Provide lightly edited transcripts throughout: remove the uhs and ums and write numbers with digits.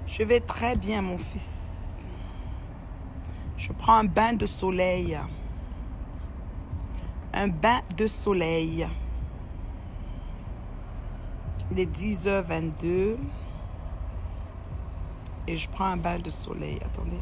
Je vais très bien, mon fils. Je prends un bain de soleil. Un bain de soleil. Il est 10h22. Et je prends un bain de soleil. Attendez.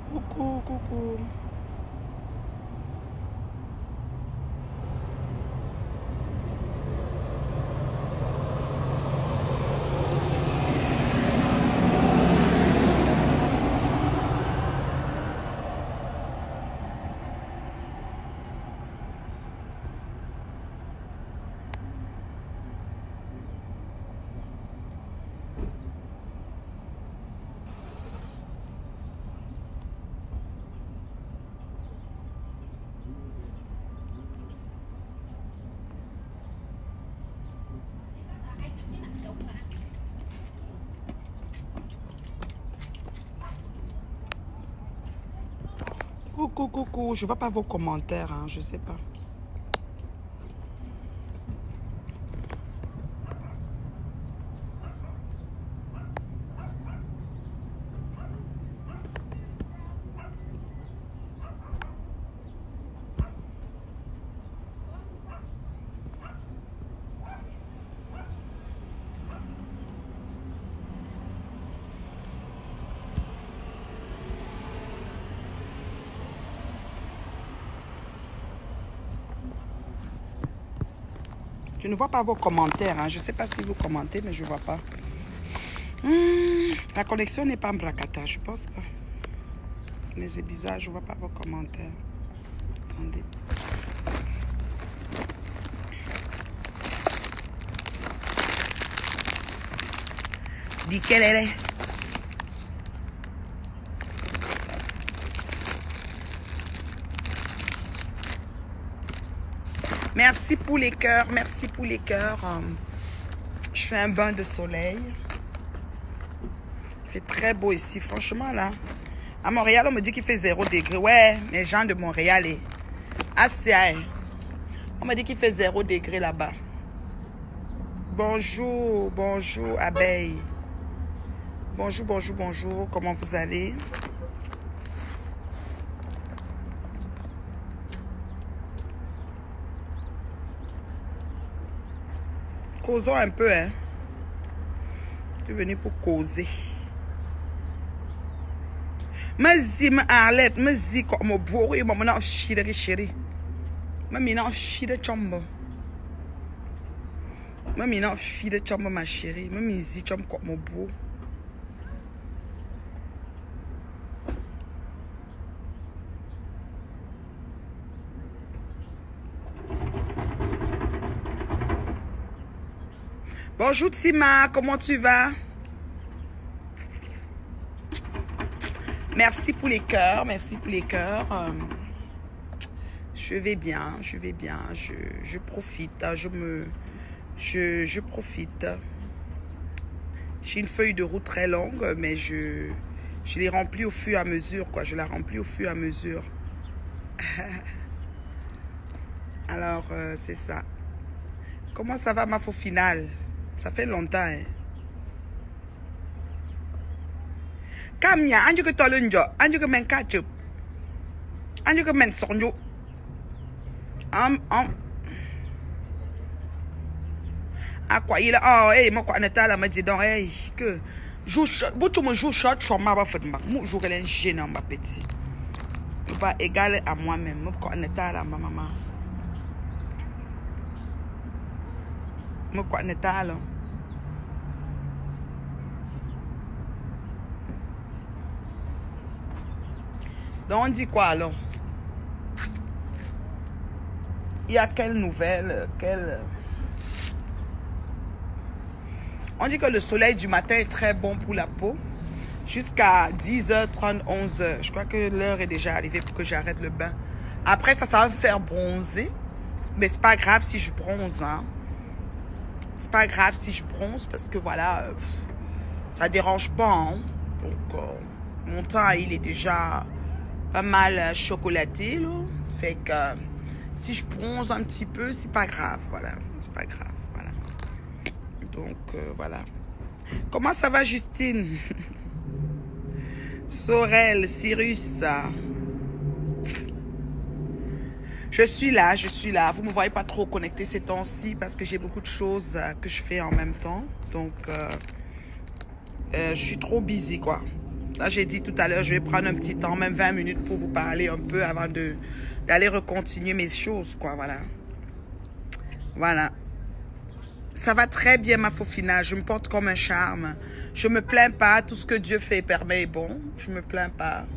Coucou, coucou. Coucou, coucou. Je ne vois pas vos commentaires, hein. Je ne sais pas. Je ne vois pas vos commentaires. Hein. Je ne sais pas si vous commentez, mais je ne vois pas. La connexion n'est pas en bracata, je pense pas. Mais c'est bizarre, je ne vois pas vos commentaires. Attendez. Dis quelle est. Merci pour les cœurs, merci pour les cœurs. Je fais un bain de soleil. Il fait très beau ici, franchement là. À Montréal, on me dit qu'il fait 0 degré. Ouais, les gens de Montréal et assez. On me dit qu'il fait 0 degré là-bas. Bonjour, bonjour, abeille. Bonjour, bonjour, bonjour. Comment vous allez? Causons un peu, hein. Tu es venu pour causer. Mazi, ma Arlette, mazi, comme au bourreau, il m'a mis en chire, chérie. M'a mis en chire, chambre. M'a mis en chire, chambre, ma chérie. M'a mis ici, chambre, comme au bourreau. Bonjour Tima, comment tu vas? Merci pour les cœurs, merci pour les cœurs. Je vais bien, je profite, je profite. J'ai une feuille de route très longue, mais je l'ai remplie au fur et à mesure, quoi. Je la remplis au fur et à mesure. Alors, c'est ça. Comment ça va, ma faux finale? Ça fait longtemps, hein. Kamia, anjo que tolunjo, anjo que men kachup, anjo que men sonjo. À quoi il a, oh, hey, moi quoi n'est-ce là, me dit donc, hey, que, tu me joues short, je m'en vais faire de ma, moi, je vais gêner ma petit. Je vais égaler à moi-même, moi quoi n'est-ce là, ma maman. Moi quoi n'est-ce là. Donc on dit quoi alors? Il y a quelle nouvelle? On dit que le soleil du matin est très bon pour la peau. Jusqu'à 10h30, 11h. Je crois que l'heure est déjà arrivée pour que j'arrête le bain. Après, ça va me faire bronzer. Mais c'est pas grave si je bronze. Hein. C'est pas grave si je bronze parce que voilà, ça dérange pas. Hein. Donc, mon teint, il est déjà pas mal chocolaté. Là. Fait que si je bronze un petit peu, c'est pas grave. Voilà, c'est pas grave. Voilà. Donc, voilà. Comment ça va, Justine? Sorel, Cyrus. Je suis là. Vous ne me voyez pas trop connecté ces temps-ci parce que j'ai beaucoup de choses que je fais en même temps. Donc, je suis trop busy, quoi. Là, j'ai dit tout à l'heure, je vais prendre un petit temps, même 20 minutes pour vous parler un peu avant d'aller recontinuer mes choses, quoi. Voilà. Voilà. Ça va très bien, ma Fofina. Je me porte comme un charme. Je me plains pas. Tout ce que Dieu fait et permet est bon. Je me plains pas.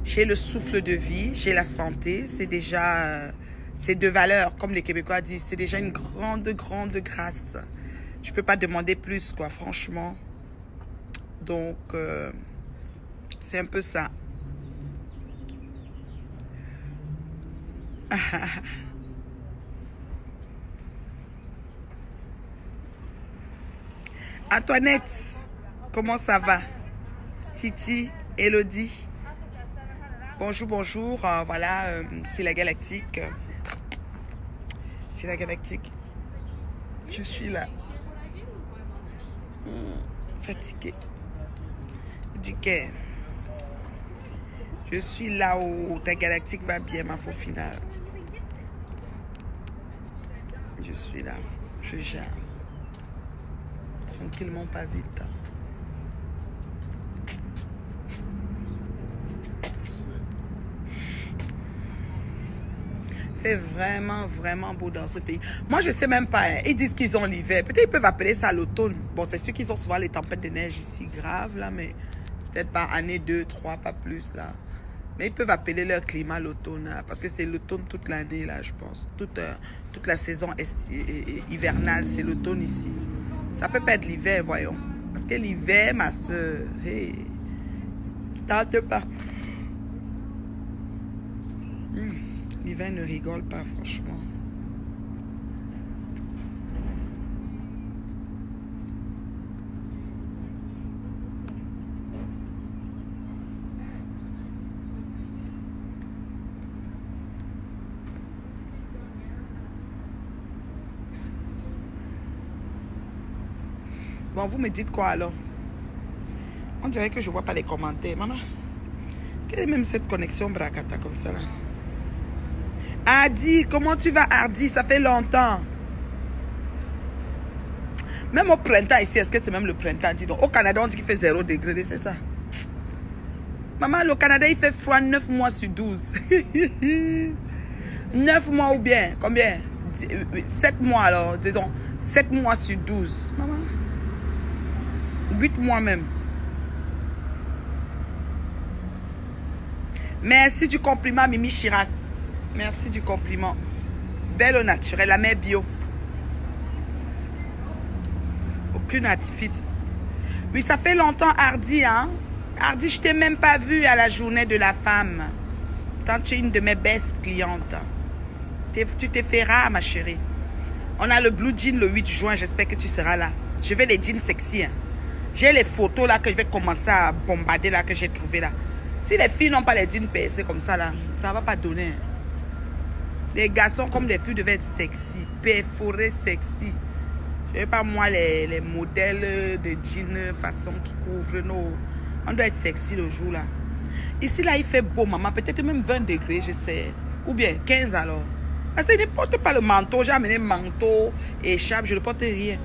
J'ai le souffle de vie. J'ai la santé. C'est déjà... c'est deux valeurs, comme les Québécois disent. C'est déjà une grande, grande grâce. Je peux pas demander plus, quoi, franchement. Donc, c'est un peu ça. Antoinette, comment ça va? Titi, Elodie. Bonjour, bonjour. Voilà, c'est la Galactique. C'est la Galactique. Je suis là. Fatiguée. Diquet. Je suis là où ta Galactique va bien, ma Fofina. Je suis là. Je gère. Tranquillement, pas vite. Fait vraiment, vraiment beau dans ce pays. Moi, je sais même pas. Hein. Ils disent qu'ils ont l'hiver. Peut-être ils peuvent appeler ça l'automne. Bon, c'est sûr qu'ils ont souvent les tempêtes de neige ici graves, là, mais peut-être par année 2, 3, pas plus, là. Mais ils peuvent appeler leur climat l'automne, hein, parce que c'est l'automne toute l'année, là, je pense. Toute la saison hivernale, c'est l'automne ici. Ça peut pas être l'hiver, voyons. Parce que l'hiver, ma soeur, hey, tente pas. L'hiver ne rigole pas, franchement. Bon, vous me dites quoi alors? On dirait que je vois pas les commentaires, maman. Quelle est même cette connexion bracata comme ça là? Hardy, comment tu vas Hardy? Ça fait longtemps. Même au printemps ici, est-ce que c'est même le printemps? Dis donc. Au Canada, on dit qu'il fait 0 degré, c'est ça? Maman, le Canada, il fait froid 9 mois sur 12. 9 mois ou bien, combien? 7 mois alors, disons. 7 mois sur 12. Maman. 8 mois même. Merci du compliment, Mimi Chirac. Merci du compliment. Belle au naturel, la mère bio. Aucun artifice. Oui, ça fait longtemps, Hardy, hein. Hardy, je t'ai même pas vu à la journée de la femme. Tant tu es une de mes best clientes. Tu t'es fait rare, ma chérie. On a le Blue Jean le 8 juin. J'espère que tu seras là. Je veux les jeans sexy. Hein. J'ai les photos là que je vais commencer à bombarder là que j'ai trouvé là. Si les filles n'ont pas les jeans percés comme ça là, ça ne va pas donner. Les garçons comme les filles devaient être sexy, perforés sexy. Je ne sais pas moi les modèles de jeans façon qui couvrent nos... On doit être sexy le jour là. Ici là il fait beau maman, peut-être même 20 degrés je sais. Ou bien 15 alors. Parce que je ne porte pas le manteau, j'ai amené manteau, écharpe, je ne porte rien.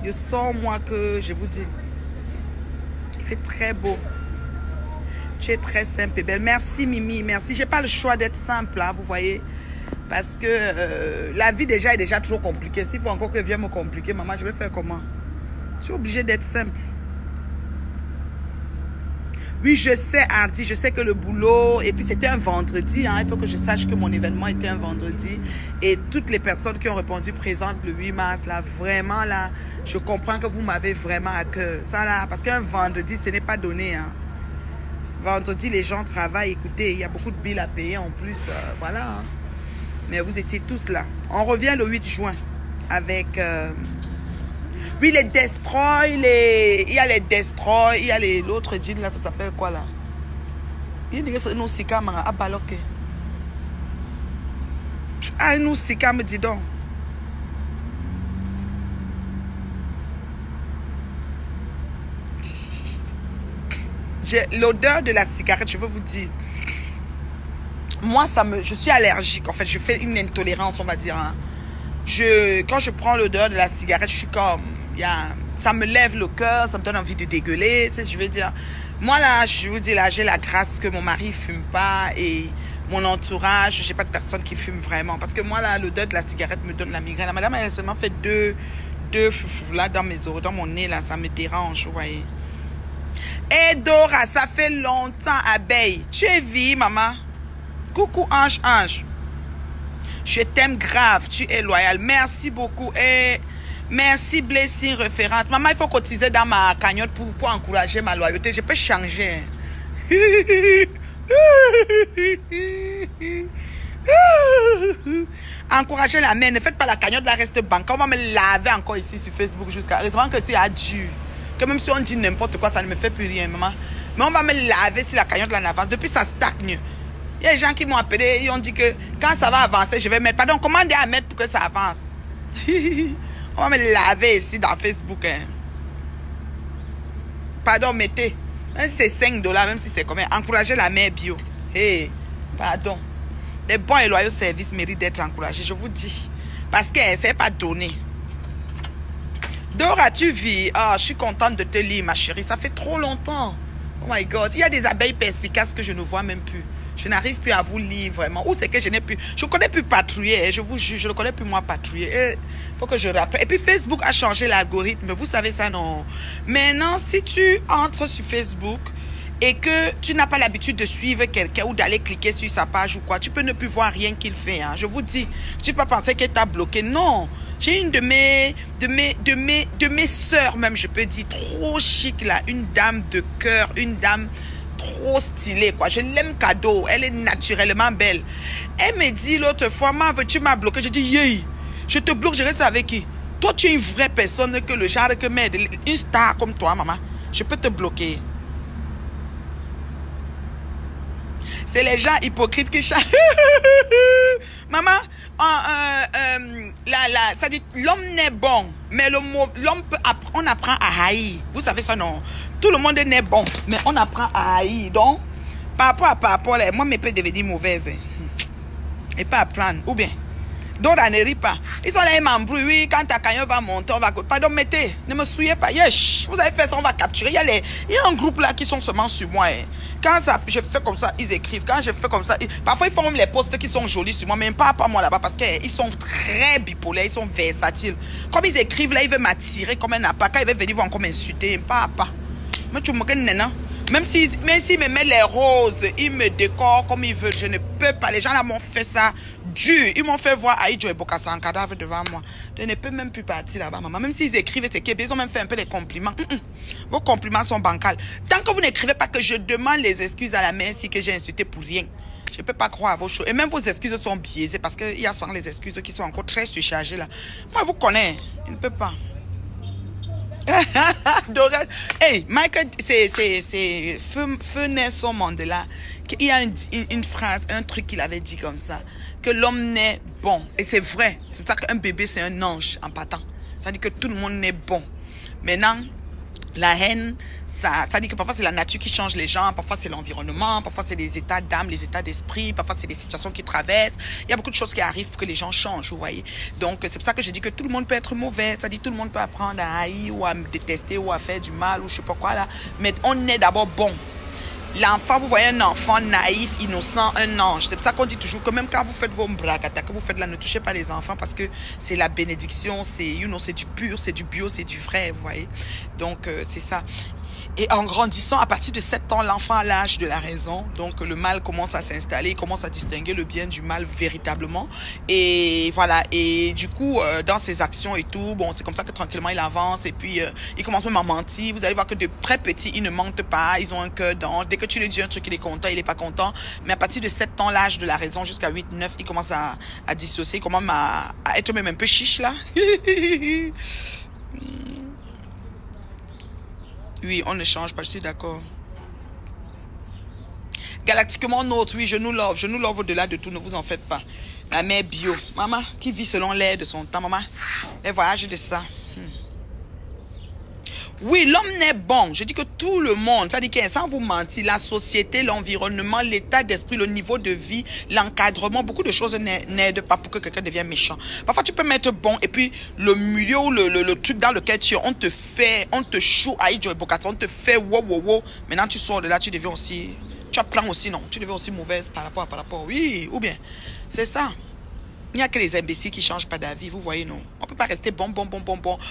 Je sens moi que je vous dis. Il fait très beau. Tu es très simple et belle. Merci Mimi, merci. Je n'ai pas le choix d'être simple, là, vous voyez. Parce que la vie déjà est déjà trop compliquée. S'il faut encore que je vienne me compliquer, maman, je vais faire comment? Tu es obligée d'être simple. Oui, je sais, Hardy, je sais que le boulot, et puis c'était un vendredi, hein, il faut que je sache que mon événement était un vendredi, et toutes les personnes qui ont répondu présentes le 8 mars, là, vraiment, là, je comprends que vous m'avez vraiment à cœur, ça, là, parce qu'un vendredi, ce n'est pas donné, hein. Vendredi, les gens travaillent, écoutez, il y a beaucoup de billes à payer en plus, voilà, hein. Mais vous étiez tous là. On revient le 8 juin avec... oui, les Destroy, il y a les Destroy, il y a l'autre jean là, ça s'appelle quoi là? Il y a nous sikam à baloké. Ah, nous sikam, dis donc. J'ai l'odeur de la cigarette, je veux vous dire. Moi, je suis allergique. En fait, je fais une intolérance, on va dire. Hein. Quand je prends l'odeur de la cigarette, je suis comme... ça me lève le cœur, ça me donne envie de dégueuler. Tu sais, je veux dire... Moi, là, je vous dis, là, j'ai la grâce que mon mari ne fume pas et mon entourage, je n'ai pas de personne qui fume vraiment. Parce que moi, là, l'odeur de la cigarette me donne la migraine. La madame, elle a seulement fait deux foufous là dans mes oreilles, dans mon nez, là, ça me dérange, vous voyez. Et Dora, ça fait longtemps, abeille. Tu es vie, maman. Coucou Ange, Ange. Je t'aime grave, tu es loyal. Merci beaucoup. Et merci Blessing référente. Maman, il faut cotiser dans ma cagnotte pour encourager ma loyauté. Je peux changer. Encourager la mère. Ne faites pas la cagnotte, la reste banque. On va me laver encore ici sur Facebook jusqu'à... Heureusement que tu as dû. Que même si on dit n'importe quoi, ça ne me fait plus rien, maman. Mais on va me laver si la cagnotte là en avance. Depuis, ça stagne. Il y a des gens qui m'ont appelé, ils ont dit que quand ça va avancer, je vais mettre. Pardon, commandez à mettre pour que ça avance. On va me laver ici dans Facebook. Hein. Pardon, mettez. Même si c'est 5 $, même si c'est combien. Encouragez la mère bio. Hey, pardon. Les bons et loyaux services méritent d'être encouragés, je vous dis. Parce qu'elle ne s'est pas donnée. Dora, tu vis? Ah, je suis contente de te lire, ma chérie. Ça fait trop longtemps. Oh my God. Il y a des abeilles perspicaces que je ne vois même plus. Je n'arrive plus à vous lire vraiment. Ou c'est que je n'ai plus... Je ne connais plus patrouiller. Je vous jure, je ne connais plus moi patrouiller. Il faut que je rappelle. Et puis Facebook a changé l'algorithme. Vous savez ça, non? Maintenant, si tu entres sur Facebook et que tu n'as pas l'habitude de suivre quelqu'un ou d'aller cliquer sur sa page ou quoi, tu peux ne plus voir rien qu'il fait. Hein. Je vous dis, tu peux pas penser qu'elle t'a bloqué. Non. J'ai une de mes sœurs même, je peux dire, trop chic là. Une dame de cœur, une dame... trop stylée quoi, je l'aime cadeau, elle est naturellement belle. Elle me dit l'autre fois, maman, tu m'as bloqué. Je dis, yeah, je te bloque, je reste avec qui? Toi tu es une vraie personne, que le genre que m'aide, une star comme toi maman, je peux te bloquer. C'est les gens hypocrites qui chantent. Maman, ça dit l'homme n'est bon, mais l'homme on apprend à haïr. Vous savez ça non? Tout le monde n'est bon, mais on apprend à haïr. Donc, par rapport, moi, mes peut devenir mauvaise. Et pas apprendre. Ou bien, d'autres ne rient pas. Ils sont là, ils m'embrouillent. Oui, quand ta cagnotte va monter, on va... Pardon, mettez, ne me souillez pas. Yesh, vous avez fait ça, on va capturer. Il y a un groupe là qui sont seulement sur moi. Hein. Quand ça, je fais comme ça, ils écrivent. Quand je fais comme ça, parfois ils font même les posts qui sont jolis sur moi, mais pas moi là-bas, parce qu'ils sont très bipolaires, ils sont versatiles. Comme ils écrivent là, ils veulent m'attirer comme un appât. Quand ils veulent venir, ils vont encore m'insulter. Pas. Mais tu me connais, même s'ils me mettent les roses, ils me décorent comme ils veulent. Je ne peux pas. Les gens là m'ont fait ça dur. Ils m'ont fait voir Aïdjo et Bokassa en cadavre devant moi. Je ne peux même plus partir là-bas, maman. Même s'ils écrivent, c'est qu'ils ont même fait un peu des compliments. Vos compliments sont bancals. Tant que vous n'écrivez pas que je demande les excuses à la mère si que j'ai insulté pour rien. Je ne peux pas croire à vos choses. Et même vos excuses sont biaisées parce qu'il y a souvent les excuses qui sont encore très surchargées là. Moi, vous connaissez. Je ne peux pas. Dorel, hey, Michael, c'est Feu Nelson Mandela. Il y a une phrase, un truc qu'il avait dit comme ça, que l'homme naît bon. Et c'est vrai. C'est pour ça qu'un bébé, c'est un ange en partant. Ça dit que tout le monde naît bon. Maintenant, la haine, ça dit que parfois c'est la nature qui change les gens, parfois c'est l'environnement, parfois c'est les états d'âme, les états d'esprit, parfois c'est des situations qui traversent. Il y a beaucoup de choses qui arrivent pour que les gens changent, vous voyez. Donc c'est pour ça que je dis que tout le monde peut être mauvais, ça dit tout le monde peut apprendre à haïr ou à me détester ou à faire du mal ou je sais pas quoi là. Mais on est d'abord bon. L'enfant, vous voyez un enfant naïf, innocent, un ange. C'est pour ça qu'on dit toujours que même quand vous faites vos bragata, que vous faites là, ne touchez pas les enfants parce que c'est la bénédiction, c'est c'est du pur, c'est du bio, c'est du vrai, vous voyez. Donc, c'est ça. Et en grandissant, à partir de 7 ans, l'enfant a l'âge de la raison. Donc, le mal commence à s'installer, il commence à distinguer le bien du mal véritablement. Et voilà. Et du coup, dans ses actions et tout, bon, c'est comme ça que tranquillement, il avance. Et puis, il commence même à mentir. Vous allez voir que de très petits, ils ne mentent pas. Ils ont un cœur dans. Dès que tu lui dis un truc, il est content, il n'est pas content. Mais à partir de 7 ans, l'âge de la raison, jusqu'à 8, 9, il commence à dissocier. Il commence à être même un peu chiche, là. Oui, on ne change pas, je suis d'accord. Galactiquement nôtre, oui, je nous love au-delà de tout, ne vous en faites pas. La mère bio, maman, qui vit selon l'air de son temps, maman, elle voyage de ça. Oui, l'homme n'est bon. Je dis que tout le monde, ça dit que sans vous mentir, la société, l'environnement, l'état d'esprit, le niveau de vie, l'encadrement, beaucoup de choses n'aident pas pour que quelqu'un devienne méchant. Parfois, tu peux mettre bon et puis le milieu ou le truc dans lequel tu es, on te choue à on te fait wow. Maintenant, tu sors de là, tu deviens aussi, tu apprends aussi, non, tu deviens aussi mauvaise par rapport, oui, ou bien, c'est ça. Il n'y a que les imbéciles qui ne changent pas d'avis, vous voyez, non. On ne peut pas rester bon.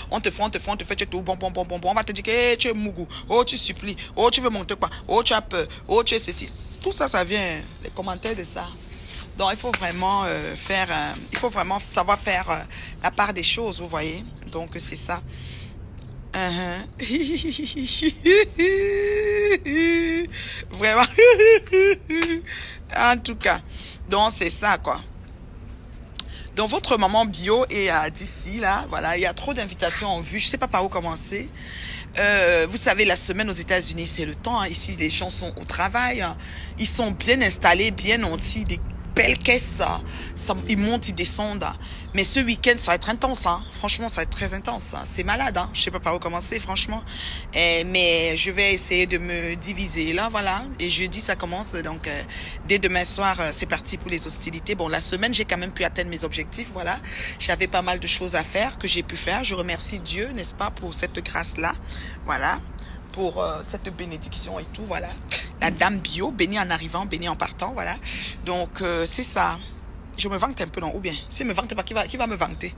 On te fait, tu es tout bon. On va te dire que hey, tu es mougou. Oh, tu supplies. Oh, tu veux monter quoi. Oh, tu as peur. Oh, tu es ceci. Tout ça, ça vient, les commentaires de ça. Donc, il faut vraiment il faut vraiment savoir faire la part des choses, vous voyez. Donc, c'est ça. Vraiment. En tout cas, donc, c'est ça, quoi. Donc, votre maman bio est d'ici, là. Voilà, il y a trop d'invitations en vue. Je ne sais pas par où commencer. Vous savez, la semaine aux États-Unis, c'est le temps. Hein. Ici, les gens sont au travail. Hein. Ils sont bien installés, bien nantis, des belles caisses. Ils montent, ils descendent. Mais ce week-end, ça va être intense. Hein. Franchement, ça va être très intense. Hein. C'est malade. Hein. Je ne sais pas par où commencer, franchement. Mais je vais essayer de me diviser. Là, voilà. Et jeudi, ça commence. Donc, dès demain soir, c'est parti pour les hostilités. Bon, la semaine, j'ai quand même pu atteindre mes objectifs. Voilà. J'avais pas mal de choses à faire que j'ai pu faire. Je remercie Dieu, n'est-ce pas, pour cette grâce-là. Voilà. Pour cette bénédiction et tout. Voilà. La dame bio, bénie en arrivant, bénie en partant. Voilà. Donc, c'est ça. Je me vante un peu, non? Ou bien, si je ne me vante pas, qui va me vanter?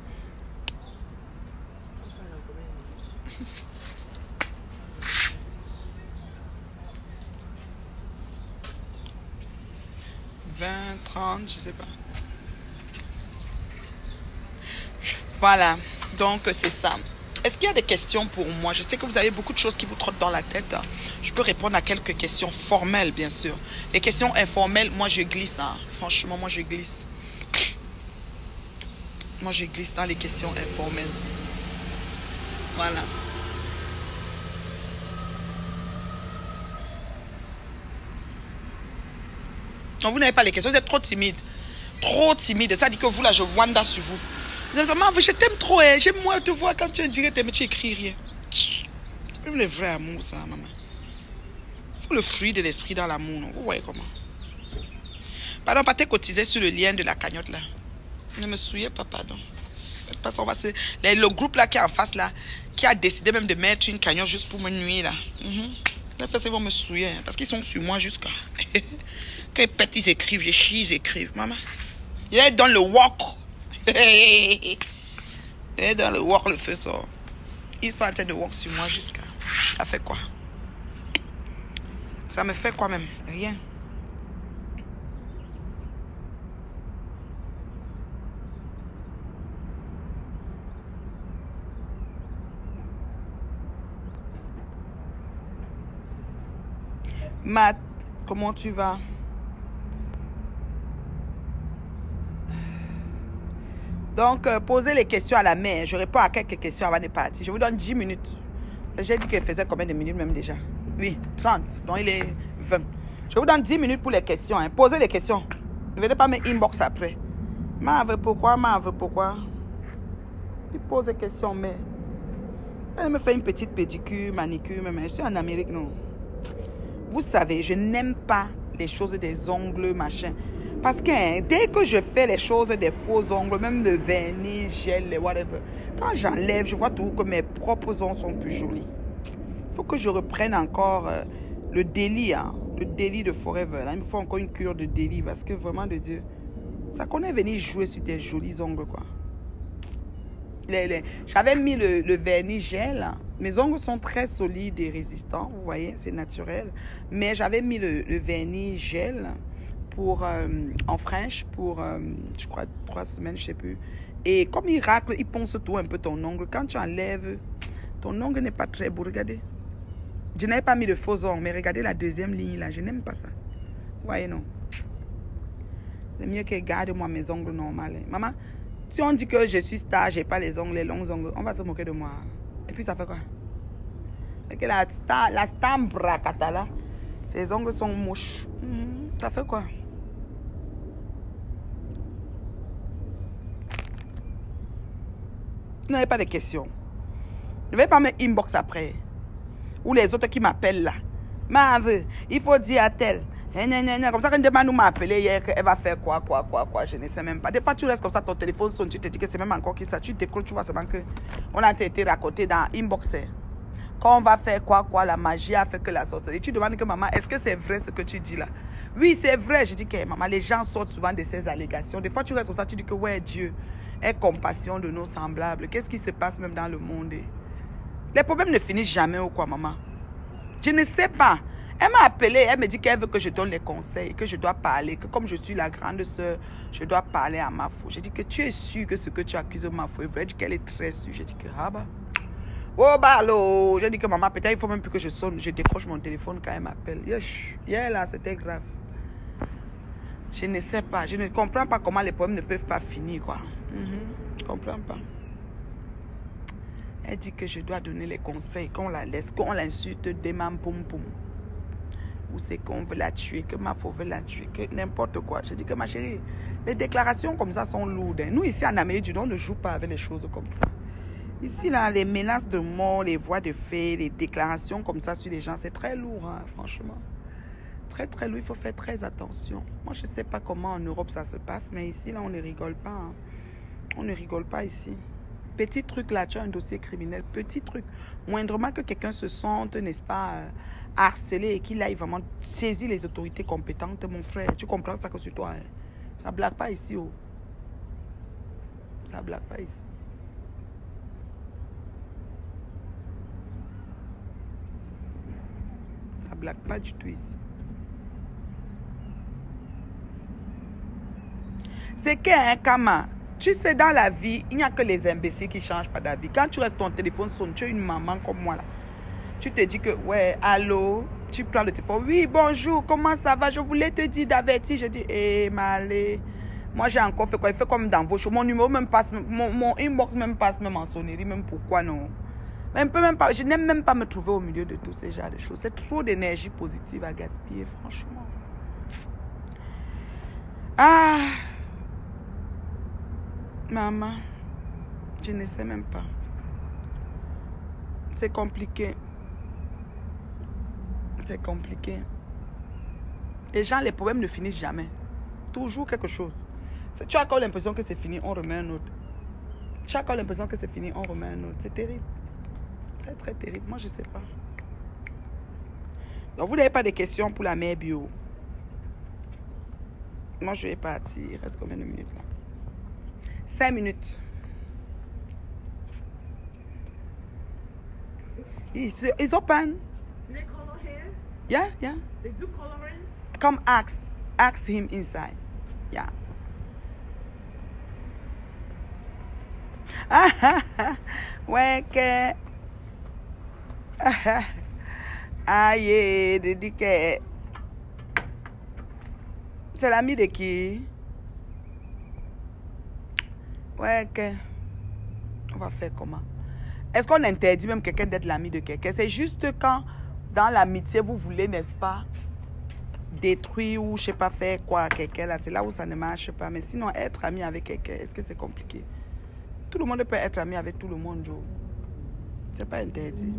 « 20, 30, je sais pas. » Voilà. Donc, c'est ça. Est-ce qu'il y a des questions pour moi? Je sais que vous avez beaucoup de choses qui vous trottent dans la tête. Je peux répondre à quelques questions formelles, bien sûr. Les questions informelles, moi, je glisse. Hein. Franchement, moi, je glisse. Moi, je glisse dans les questions informelles. Voilà. Donc, vous n'avez pas les questions. Vous êtes trop timide. Trop timide. Ça dit que vous, là, je wanda sur vous. Vous dites, maman, je t'aime trop. Hein. J'aime moi te voir quand tu es direct, mais tu écris rien. C'est même le vrai amour, ça, maman. Il faut le fruit de l'esprit dans l'amour. Vous voyez comment? Pardon, pas te cotiser sur le lien de la cagnotte, là. Ne me souillez pas, pardon. Parce qu'on va se... Le groupe là qui est en face là, qui a décidé même de mettre une cagnotte juste pour me nuire là. Les fesses vont me souiller hein, parce qu'ils sont sur moi jusqu'à. Quand ils pètent, ils écrivent, je chie, ils écrivent. Maman. Il est dans le walk. Il est dans le walk, le feu sort. Ils sont en train de walk sur moi jusqu'à. Ça fait quoi? Ça me fait quoi même? Rien. Matt, comment tu vas? Donc, posez les questions à la main. Je réponds à quelques questions avant de partir. Je vous donne 10 minutes. J'ai dit qu'il faisait combien de minutes même déjà? Oui, 30. Donc, il est 20. Je vous donne 10 minutes pour les questions. Hein. Posez les questions. Ne venez pas me inbox après. Ma veut pourquoi? Il pose des questions, mais... Elle me fait une petite pédicure, manicure, même. Je suis en Amérique, non. Vous savez, je n'aime pas les choses des ongles, machin. Parce que hein, dès que je fais les choses des faux ongles, même le vernis, gel, whatever, quand j'enlève, je vois tout que mes propres ongles sont plus jolis. Il faut que je reprenne encore le délit, hein, le délit de Forever. Là. Il me faut encore une cure de délit parce que vraiment, de Dieu, ça connaît venir jouer sur tes jolis ongles, quoi. J'avais mis le vernis gel, Mes ongles sont très solides et résistants, vous voyez, c'est naturel. Mais j'avais mis le vernis gel pour, en French pour, je crois, 3 semaines, je sais plus. Et comme il racle, il ponce tout un peu ton ongle. Quand tu enlèves, ton ongle n'est pas très beau. Regardez. Je n'avais pas mis de faux ongles, mais regardez la deuxième ligne là. Je n'aime pas ça. Vous voyez, non? C'est mieux que garde-moi mes ongles normaux. Maman, si on dit que je suis star, j'ai pas les ongles, les longs ongles, on va se moquer de moi. Et puis ça fait quoi? Et que la star bracata là, ses ongles sont moches. Ça fait quoi? Vous n'avez pas de questions. Ne vais pas me inbox après. Ou les autres qui m'appellent là. Marve, il faut dire à tel. Comme ça, quand demain nous m'a appelé hier, elle va faire quoi, je ne sais même pas. Des fois, tu restes comme ça, ton téléphone sonne, tu te dis que c'est même encore qui ça. Tu décroches, tu vois seulement que on a été raconté dans Inboxer. Quand on va faire quoi, la magie a fait que la sorcellerie. Tu demandes que maman, est-ce que c'est vrai ce que tu dis là? Oui, c'est vrai. Je dis que maman, les gens sortent souvent de ces allégations. Des fois, tu restes comme ça, tu dis que ouais, Dieu, aie compassion de nos semblables. Qu'est-ce qui se passe même dans le monde? Les problèmes ne finissent jamais ou quoi, maman? Je ne sais pas. Elle m'a appelé, elle me dit qu'elle veut que je donne les conseils, que je dois parler, que comme je suis la grande soeur, je dois parler à ma faux. J'ai dit que tu es sûre que ce que tu accuses ma faux est vrai. Elle dit qu'elle est très sûre. J'ai dit que ah bah. Oh bah allô. J'ai dit que maman, peut-être il faut même plus que je sonne. Je décroche mon téléphone quand elle m'appelle. Hier là, c'était grave. Je ne sais pas. Je ne comprends pas comment les problèmes ne peuvent pas finir quoi. Je ne comprends pas. Elle dit que je dois donner les conseils, qu'on la laisse, qu'on l'insulte, dément, poum poum. Ou c'est qu'on veut la tuer, que ma faux veut la tuer, que n'importe quoi. Je dis que ma chérie, les déclarations comme ça sont lourdes. Nous ici en Amérique du Nord, on ne joue pas avec les choses comme ça. Ici là, les menaces de mort, les voies de fait, les déclarations comme ça sur les gens, c'est très lourd, hein, franchement. Très très lourd, il faut faire très attention. Moi je ne sais pas comment en Europe ça se passe, mais ici là on ne rigole pas. Hein. On ne rigole pas ici. Petit truc là, tu as un dossier criminel, petit truc. Moindrement que quelqu'un se sente, n'est-ce pas, harcelé et qu'il aille vraiment saisir les autorités compétentes, mon frère, tu comprends ça que sur toi. Hein? Ça blague pas ici. Oh. Ça blague pas ici. Ça blague pas du tout ici. C'est qu'un Kama. Tu sais, dans la vie, il n'y a que les imbéciles qui ne changent pas d'avis. Quand tu restes, ton téléphone sonne, tu es une maman comme moi là. Tu te dis que, ouais, allô, tu prends le téléphone. Oui, bonjour, comment ça va? Je voulais te dire d'avertir. Je dis, Malé, moi j'ai encore fait quoi? Il fait comme dans vos choses. Mon numéro même passe, mon inbox même passe même en sonnerie, même pourquoi non? Même pas, je n'aime même pas me trouver au milieu de tous ces genres de choses. C'est trop d'énergie positive à gaspiller, franchement. Ah! Maman, je ne sais même pas. C'est compliqué. C'est compliqué. Les gens, les problèmes ne finissent jamais. Toujours quelque chose. Tu as encore l'impression que c'est fini, on remet un autre. Tu as encore l'impression que c'est fini, on remet un autre. C'est terrible. Très, très terrible. Moi, je ne sais pas. Donc, vous n'avez pas de questions pour la mère bio. Moi, je vais partir. Il reste combien de minutes là? 5 minutes. It's open. Do they color hair? Yeah. They do coloring? Come ask him inside. Yeah. Ouais que. Aïe, dit que. C'est l'ami de qui? Ouais, que... On va faire comment? Est-ce qu'on interdit même quelqu'un d'être l'ami de quelqu'un? C'est juste quand, dans l'amitié, vous voulez, n'est-ce pas, détruire ou, je sais pas, faire quoi à quelqu'un, là, c'est là où ça ne marche pas. Mais sinon, être ami avec quelqu'un, est-ce que c'est compliqué? Tout le monde peut être ami avec tout le monde, Joe. C'est pas interdit.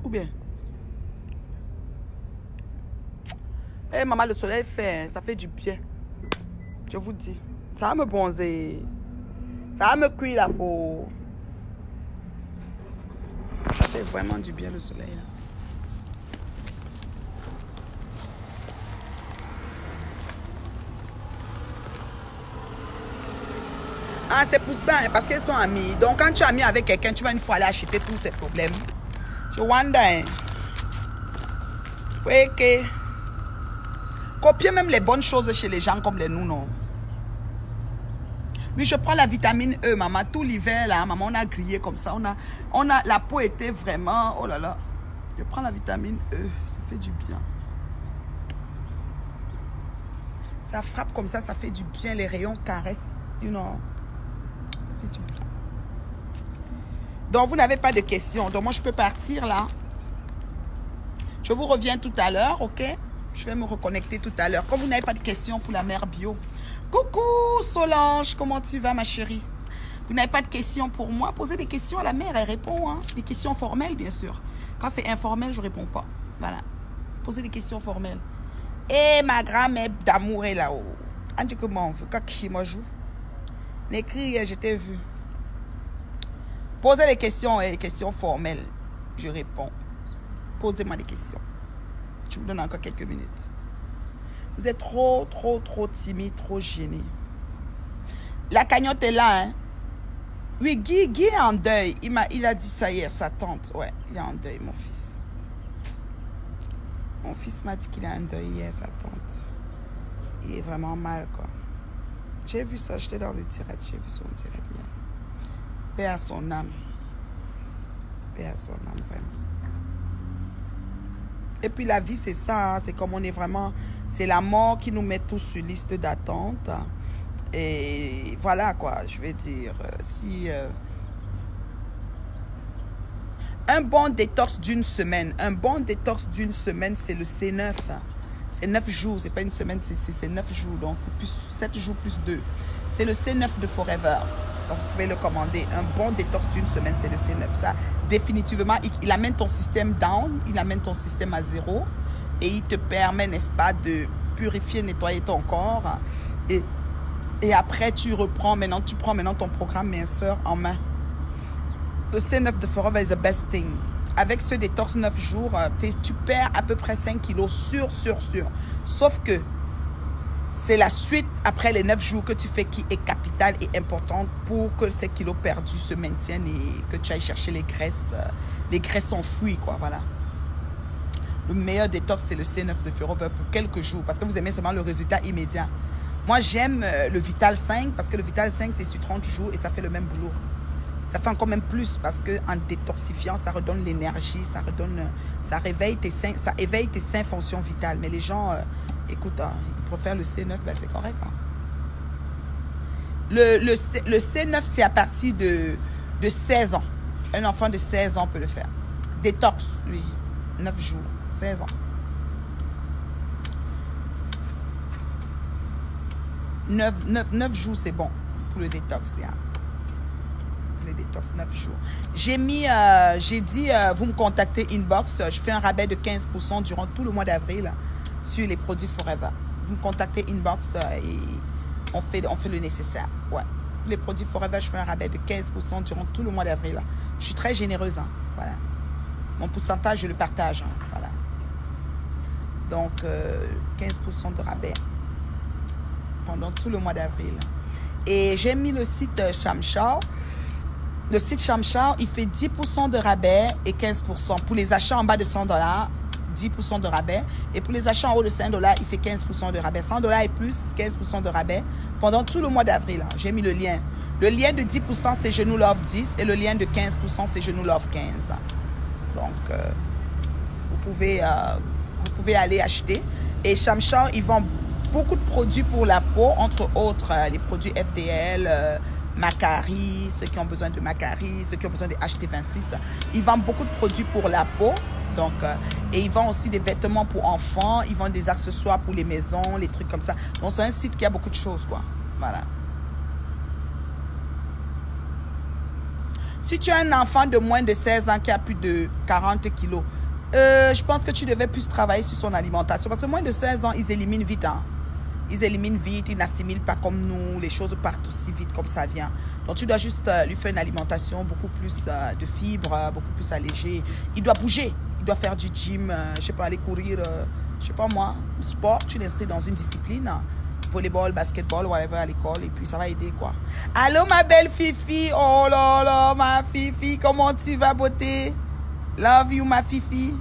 Ou bien? Eh, maman, le soleil fait, ça fait du bien. Je vous dis. Ça va me bronzer. Ça va me cuire la peau. Ça fait vraiment du bien le soleil là. Ah, c'est pour ça, hein, parce qu'ils sont amis. Donc quand tu es ami avec quelqu'un, tu vas une fois aller acheter tous ces problèmes. Je wonder, hein. Oui, ok. Copier même les bonnes choses chez les gens comme les nous, non. Oui, je prends la vitamine E, maman. Tout l'hiver, là, maman, on a grillé comme ça. La peau était vraiment... Oh là là. Je prends la vitamine E. Ça fait du bien. Ça frappe comme ça fait du bien. Les rayons caressent. You know. Ça fait du bien. Donc, vous n'avez pas de questions. Donc, moi, je peux partir, là. Je vous reviens tout à l'heure, ok? Je vais me reconnecter tout à l'heure. Comme vous n'avez pas de questions pour la mère bio. Coucou Solange, comment tu vas ma chérie? Vous n'avez pas de questions pour moi? Posez des questions à la mère, elle répond. Hein? Des questions formelles, bien sûr. Quand c'est informel, je ne réponds pas. Voilà. Posez des questions formelles. Et ma grand-mère d'amour est là-haut. Andy, comment on veut? Quand moi joue? N'écris, je t'ai vu. Posez des questions formelles. Je réponds. Posez-moi des questions. Je vous donne encore quelques minutes. Vous êtes trop timide, trop gêné. La cagnotte est là, hein. Oui, Guy est en deuil. Il a dit ça hier, sa tante. Ouais, il est en deuil, mon fils. Mon fils m'a dit qu'il est en deuil hier, sa tante. Il est vraiment mal, quoi. J'ai vu ça, j'étais dans le direct, j'ai vu son direct hier. Paix à son âme. Paix à son âme, vraiment. Et puis la vie, c'est ça. Hein? C'est comme on est vraiment... C'est la mort qui nous met tous sur liste d'attente. Et voilà, quoi. Je vais dire, si... un bon détox d'une semaine. Un bon détox d'une semaine, c'est le C9. C'est 9 jours. C'est pas une semaine, c'est 9 jours. Donc, c'est plus 7 jours plus 2. C'est le C9 de Forever. Donc, vous pouvez le commander. Un bon détox d'une semaine, c'est le C9. Ça, définitivement, il amène ton système down. Il amène ton système à 0. Et il te permet, n'est-ce pas, de purifier, nettoyer ton corps. Et après, tu prends maintenant ton programme minceur en main. Le C9 de Forever is the best thing. Avec ce détox 9 jours, tu perds à peu près 5 kilos sûr. Sauf que c'est la suite après les 9 jours que tu fais qui est capitale et importante pour que ces kilos perdus se maintiennent et que tu ailles chercher les graisses enfouies, quoi, voilà. Le meilleur détox, c'est le C9 de Forever pour quelques jours parce que vous aimez seulement le résultat immédiat. Moi, j'aime le Vital 5 parce que le Vital 5, c'est sur 30 jours et ça fait le même boulot. Ça fait encore même plus parce qu'en détoxifiant, ça redonne l'énergie, ça éveille tes 5 fonctions vitales. Mais les gens, écoute, ils préfèrent le C9, ben c'est correct. Hein. Le C9, c'est à partir de 16 ans. Un enfant de 16 ans peut le faire. Détox, oui. 9 jours, 16 ans. Neuf jours, c'est bon pour le détox. Hein. Le détox, 9 jours. J'ai dit, vous me contactez inbox. Je fais un rabais de 15% durant tout le mois d'avril sur les produits Forever. Vous me contactez inbox et on fait le nécessaire. Ouais. Les produits Forever, je fais un rabais de 15% durant tout le mois d'avril. Je suis très généreuse. Hein. Voilà. Mon pourcentage, je le partage. Hein. Voilà. Donc, 15% de rabais pendant tout le mois d'avril. Et j'ai mis le site Shamshar. Le site Shamshar, il fait 10% de rabais et 15%. Pour les achats en bas de $100, 10% de rabais. Et pour les achats en haut de $5, il fait 15% de rabais. $100 et plus, 15% de rabais pendant tout le mois d'avril. J'ai mis le lien. Le lien de 10%, c'est Je nous love 10. Et le lien de 15%, c'est Je nous love 15. Donc, vous pouvez aller acheter. Et Shamshar, ils vendent beaucoup de produits pour la peau, entre autres les produits FDL, Macari, ceux qui ont besoin de Macari, ceux qui ont besoin de HT26. Ils vendent beaucoup de produits pour la peau. Donc, et ils vendent aussi des vêtements pour enfants. Ils vendent des accessoires pour les maisons, les trucs comme ça. Donc, c'est un site qui a beaucoup de choses, quoi. Voilà. Si tu as un enfant de moins de 16 ans qui a plus de 40 kilos, je pense que tu devais plus travailler sur son alimentation. Parce que moins de 16 ans, ils éliminent vite. Hein. Ils éliminent vite, ils n'assimilent pas comme nous. Les choses partent aussi vite comme ça vient. Donc, tu dois juste lui faire une alimentation beaucoup plus de fibres, beaucoup plus allégée. Il doit bouger. Il doit faire du gym, je sais pas, aller courir, je sais pas moi, sport. Tu l'inscris dans une discipline. Volleyball, basketball, whatever à l'école. Et puis, ça va aider, quoi. Allô, ma belle Fifi. Oh là là, ma Fifi. Comment tu vas, beauté? Love you, ma fifi.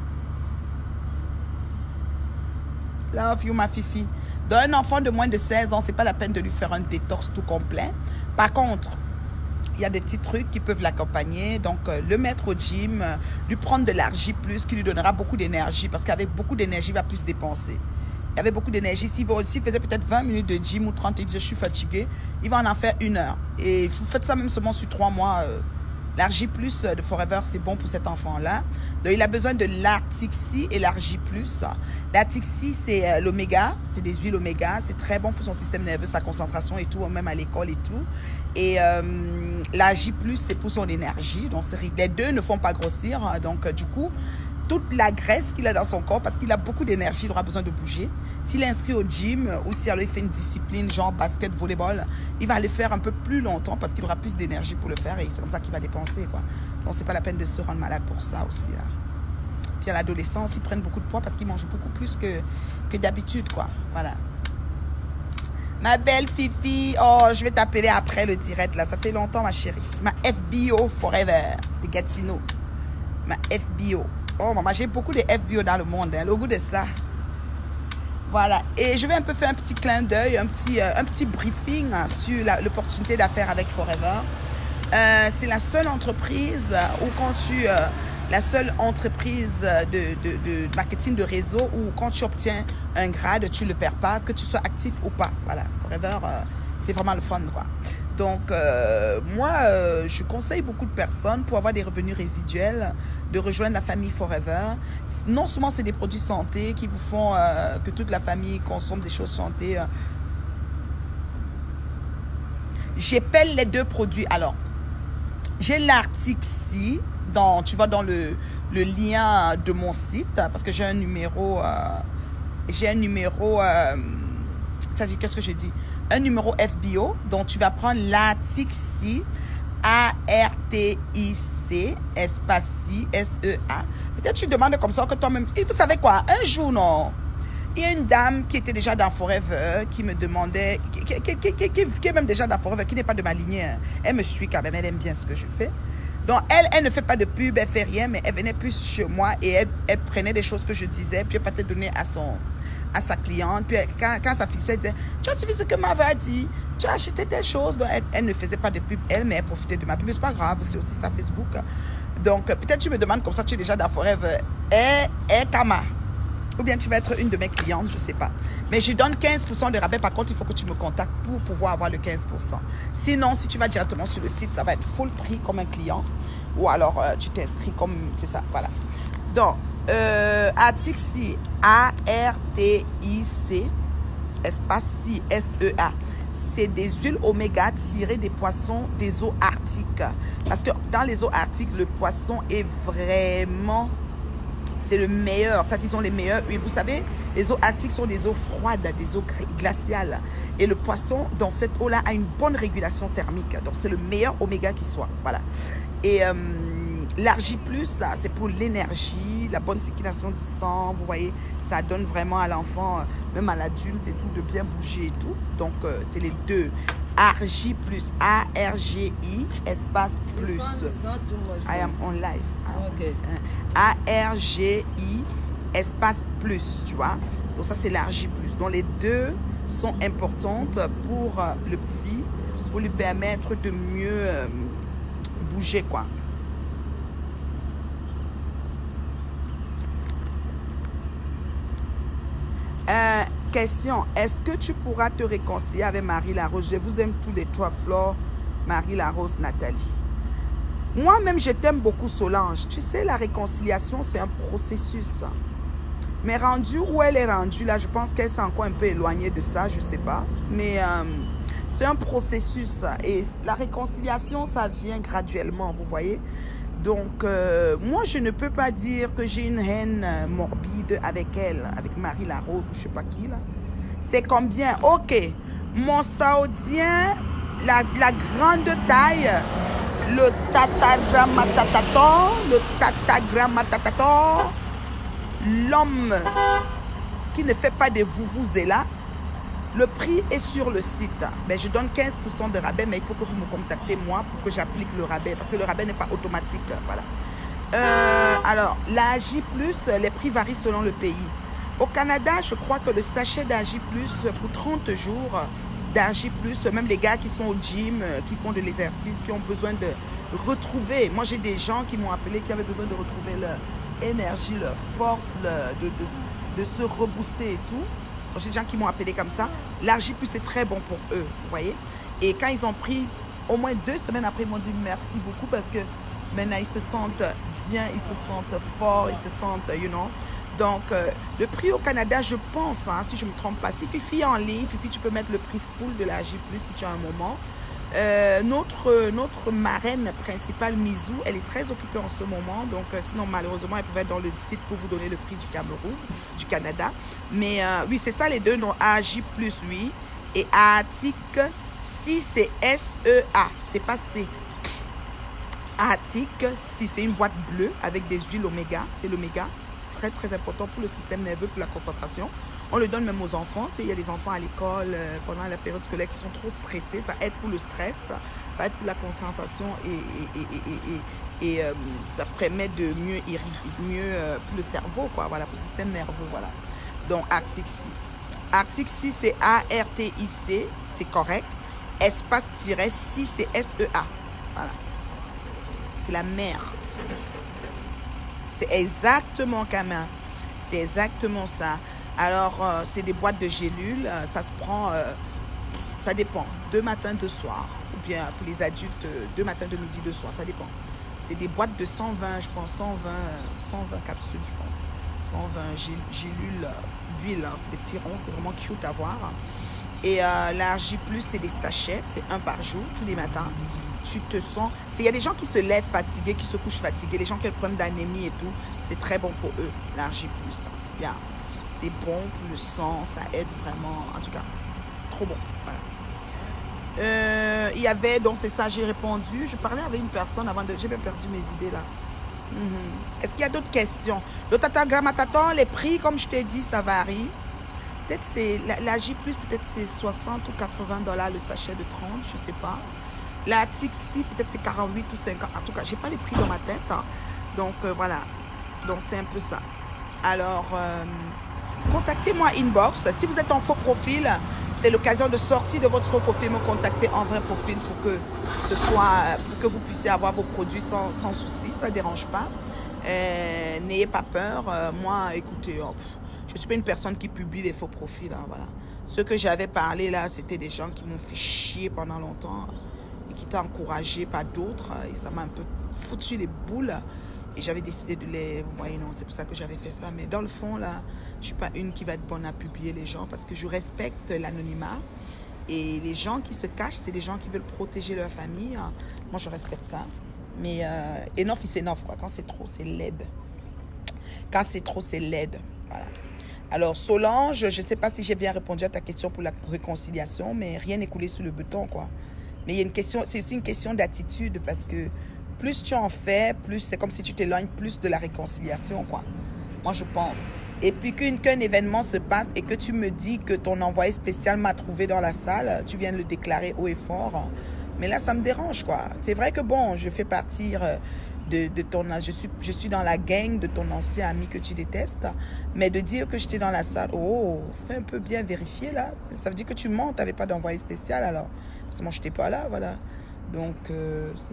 Love you, ma fifi. Dans un enfant de moins de 16 ans, c'est pas la peine de lui faire un détox tout complet. Par contre, il y a des petits trucs qui peuvent l'accompagner. Donc, le mettre au gym, lui prendre de l'argile plus, qui lui donnera beaucoup d'énergie. Parce qu'avec beaucoup d'énergie, il va plus dépenser. Avec beaucoup d'énergie, s'il faisait peut-être 20 minutes de gym ou 30 et dit je suis fatigué, il va en faire 1 heure. Et vous faites ça même seulement sur 3 mois. L'argile plus de Forever, c'est bon pour cet enfant-là. Donc, il a besoin de l'Artixi et l'argile plus. L'Artixi, c'est l'oméga. C'est des huiles oméga. C'est très bon pour son système nerveux, sa concentration et tout, même à l'école et tout. Et l'argile plus, c'est pour son énergie. Donc, les deux ne font pas grossir. Donc, du coup, toute la graisse qu'il a dans son corps, parce qu'il a beaucoup d'énergie, il aura besoin de bouger. S'il est inscrit au gym ou si elle fait une discipline genre basket, volleyball, il va le faire un peu plus longtemps parce qu'il aura plus d'énergie pour le faire et c'est comme ça qu'il va dépenser, quoi. Donc, c'est pas la peine de se rendre malade pour ça aussi, là. Puis à l'adolescence, ils prennent beaucoup de poids parce qu'ils mangent beaucoup plus que d'habitude, quoi. Voilà. Ma belle Fifi, oh, je vais t'appeler après le direct, là. Ça fait longtemps, ma chérie. Ma FBO Forever de Gatineau. Ma FBO. Oh, maman, j'ai beaucoup de FBO dans le monde, hein, le goût de ça. Voilà. Et je vais un peu faire un petit clin d'œil, un petit briefing sur l'opportunité d'affaires avec Forever. C'est la seule entreprise où quand tu... la seule entreprise de marketing de réseau où quand tu obtiens un grade, tu ne le perds pas, que tu sois actif ou pas. Voilà. Forever, c'est vraiment le fun, quoi. Donc, moi, je conseille beaucoup de personnes pour avoir des revenus résiduels de rejoindre la famille Forever. Non seulement c'est des produits santé qui vous font que toute la famille consomme des choses santé. J'appelle les 2 produits. Alors, j'ai l'Artixi, tu vas dans le lien de mon site parce que j'ai un numéro. Ça dit, qu'est-ce que je dis? Un numéro FBO, donc tu vas prendre l'Artixi, A-R-T-I-C, espace I, S-E-A. Peut-être tu demandes comme ça que toi-même... Et vous savez quoi? Un jour, non? Il y a une dame qui était déjà dans Forever, qui me demandait... Qui est même déjà dans Forever, qui n'est pas de ma lignée. Elle me suit quand même, elle aime bien ce que je fais. Donc, elle ne fait pas de pub, elle fait rien, mais elle venait plus chez moi et elle prenait des choses que je disais, puis elle peut-être donner à sa cliente. Puis quand sa fille elle disait, tu as suivi ce que m'avait dit, tu as acheté des choses. Donc, elle ne faisait pas de pub, mais elle profitait de ma pub. Mais c'est pas grave, c'est aussi sa Facebook. Donc, peut-être tu me demandes comme ça, tu es déjà dans Forever. Kama. Ou bien tu vas être une de mes clientes, je ne sais pas. Mais je donne 15% de rabais. Par contre, il faut que tu me contactes pour pouvoir avoir le 15%. Sinon, si tu vas directement sur le site, ça va être full prix comme un client. Ou alors, tu t'inscris comme... C'est ça, voilà. Donc, Artixi, A-R-T-I-C, espace C, S-E-A. C'est des huiles oméga tirées des poissons des eaux arctiques. Parce que dans les eaux arctiques, le poisson est vraiment... C'est le meilleur, ça disons les meilleures huiles. Vous savez, les eaux arctiques sont des eaux froides, des eaux glaciales. Et le poisson, dans cette eau-là, a une bonne régulation thermique. Donc, c'est le meilleur oméga qui soit. Voilà. Et l'argile plus, c'est pour l'énergie, la bonne circulation du sang. Vous voyez, ça donne vraiment à l'enfant, même à l'adulte et tout, de bien bouger et tout. Donc, c'est les 2. Argile plus, A-R-G-I, espace plus. I am on live. Okay. A-R-G-I, espace plus, tu vois. Donc, ça, c'est l'argile plus. Donc, les 2 sont importantes pour le petit, pour lui permettre de mieux bouger, quoi. Question, est-ce que tu pourras te réconcilier avec Marie Larose? Je vous aime tous les 3, Flore, Marie Larose, Nathalie. Moi-même, je t'aime beaucoup, Solange. Tu sais, la réconciliation, c'est un processus. Mais rendu où elle est rendue, là, je pense qu'elle s'est encore un peu éloignée de ça, je ne sais pas. Mais c'est un processus. Et la réconciliation, ça vient graduellement, vous voyez. Donc, moi, je ne peux pas dire que j'ai une haine morbide avec elle, avec Marie Larose ou je ne sais pas qui, là. C'est combien? Ok, mon saoudien, la grande taille, le tatagrammatatator, l'homme qui ne fait pas de vuvuzela. Le prix est sur le site. Ben, je donne 15% de rabais, mais il faut que vous me contactez moi pour que j'applique le rabais. Parce que le rabais n'est pas automatique. Voilà. Alors, la J+, les prix varient selon le pays. Au Canada, je crois que le sachet d'Agi+, pour 30 jours d'Agi+, même les gars qui sont au gym, qui font de l'exercice, qui ont besoin de retrouver. Moi, j'ai des gens qui m'ont appelé, qui avaient besoin de retrouver leur énergie, leur force, de se rebooster et tout. J'ai des gens qui m'ont appelé comme ça. L'Agi+, c'est très bon pour eux, vous voyez. Et quand ils ont pris, au moins 2 semaines après, ils m'ont dit merci beaucoup parce que maintenant, ils se sentent bien, ils se sentent forts, ils se sentent, you know. Donc, le prix au Canada, je pense, hein, si je ne me trompe pas, si Fifi est en ligne, Fifi, tu peux mettre le prix full de la J+, si tu as un moment. Notre marraine principale, Mizou, elle est très occupée en ce moment. Donc, sinon, malheureusement, elle pouvait être dans le site pour vous donner le prix du Cameroun, du Canada. Mais oui, c'est ça les deux noms, AJ+, oui. Et Atik, si c'est SEA, c'est pas C. Atik, si c'est une boîte bleue avec des huiles oméga, c'est l'oméga. Très, très important pour le système nerveux, pour la concentration. On le donne même aux enfants. Tu sais, il y a des enfants à l'école pendant la période scolaire qui sont trop stressés. Ça aide pour le stress, ça aide pour la concentration et ça permet de mieux irriguer, pour le cerveau, quoi. Voilà, pour le système nerveux, voilà. Donc, Arctic-C. Arctic-C, c'est A-R-T-I-C, c'est correct. Espace-C, c'est S-E-A. Voilà. C'est la mer, C. C'est exactement, Camin. C'est exactement ça. Alors, c'est des boîtes de gélules. Ça se prend, ça dépend. 2 matins, 2 soirs. Ou bien pour les adultes, 2 matins, 2 midi, 2 soirs. Ça dépend. C'est des boîtes de 120, je pense. 120 capsules, je pense. 120 gélules d'huile. Hein. C'est des petits ronds. C'est vraiment cute à voir. Et la J+, c'est des sachets. C'est 1 par jour, tous les matins. Tu te sens... Il y a des gens qui se lèvent fatigués, qui se couchent fatigués, les gens qui ont le problème d'anémie et tout, c'est très bon pour eux, l'argile+. Bien. C'est bon pour le sang, ça aide vraiment, en tout cas, trop bon. Voilà. Il y avait, donc c'est ça, j'ai répondu, je parlais avec une personne avant de... J'ai bien perdu mes idées là. Est-ce qu'il y a d'autres questions? Le Tattagrammatator, les prix, comme je t'ai dit, ça varie. Peut-être c'est... La J+, peut-être c'est 60 ou 80 $ le sachet de 30, je sais pas. La Tixi, peut-être c'est 48 ou 50. En tout cas, je n'ai pas les prix dans ma tête. Hein. Donc, voilà. Donc, c'est un peu ça. Alors, contactez-moi inbox. Si vous êtes en faux profil, c'est l'occasion de sortir de votre faux profil, me contacter en vrai profil pour que ce soit, pour que vous puissiez avoir vos produits sans souci. Ça ne dérange pas. N'ayez pas peur. Moi, écoutez, je ne suis pas une personne qui publie les faux profils. Hein, voilà. Ceux que j'avais parlé là, c'était des gens qui m'ont fait chier pendant longtemps. Et qui t'a encouragé par d'autres. Et ça m'a un peu foutu les boules. Et j'avais décidé de les... Vous voyez, non, c'est pour ça que j'avais fait ça. Mais dans le fond, là, je ne suis pas une qui va être bonne à publier les gens parce que je respecte l'anonymat. Et les gens qui se cachent, c'est des gens qui veulent protéger leur famille. Moi, je respecte ça. Mais enough is enough, quoi. Quand c'est trop, c'est laid. Quand c'est trop, c'est laid. Voilà. Alors, Solange, je ne sais pas si j'ai bien répondu à ta question pour la réconciliation, mais rien n'est coulé sous le béton, quoi. Mais il y a une question, c'est aussi une question d'attitude parce que plus tu en fais, plus c'est comme si tu t'éloignes plus de la réconciliation, quoi. Moi, je pense. Et puis qu'un événement se passe et que tu me dis que ton envoyé spécial m'a trouvé dans la salle, tu viens de le déclarer haut et fort. Mais là, ça me dérange, quoi. C'est vrai que bon, je fais partir de ton... Je suis dans la gang de ton ancien ami que tu détestes. Mais de dire que j'étais dans la salle, oh, fais un peu bien vérifier, là. Ça veut dire que tu mens, tu n'avais pas d'envoyé spécial, alors. Parce que moi, je n'étais pas là, voilà. Donc,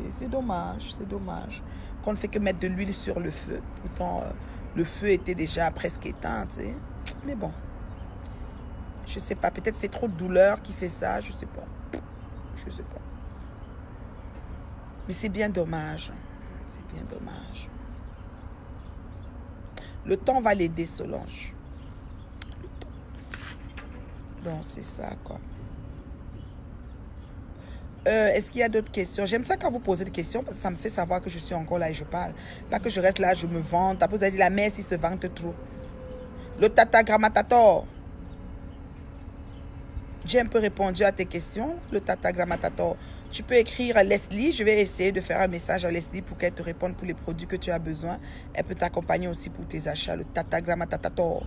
c'est dommage, c'est dommage. Qu'on ne fait que mettre de l'huile sur le feu. Pourtant, le feu était déjà presque éteint, tu sais. Mais bon, je ne sais pas. Peut-être c'est trop de douleur qui fait ça, je ne sais pas. Je ne sais pas. Mais c'est bien dommage. C'est bien dommage. Le temps va l'aider, Solange. Le temps. Donc, c'est ça, quoi. Est-ce qu'il y a d'autres questions? J'aime ça quand vous posez des questions parce que ça me fait savoir que je suis encore là et je parle. Pas que je reste là, je me vante. Après, vous avez dit la messe, il se vante trop. Le Tattagrammatator. J'ai un peu répondu à tes questions. Le Tattagrammatator. Tu peux écrire à Leslie. Je vais essayer de faire un message à Leslie pour qu'elle te réponde pour les produits que tu as besoin. Elle peut t'accompagner aussi pour tes achats. Le Tattagrammatator.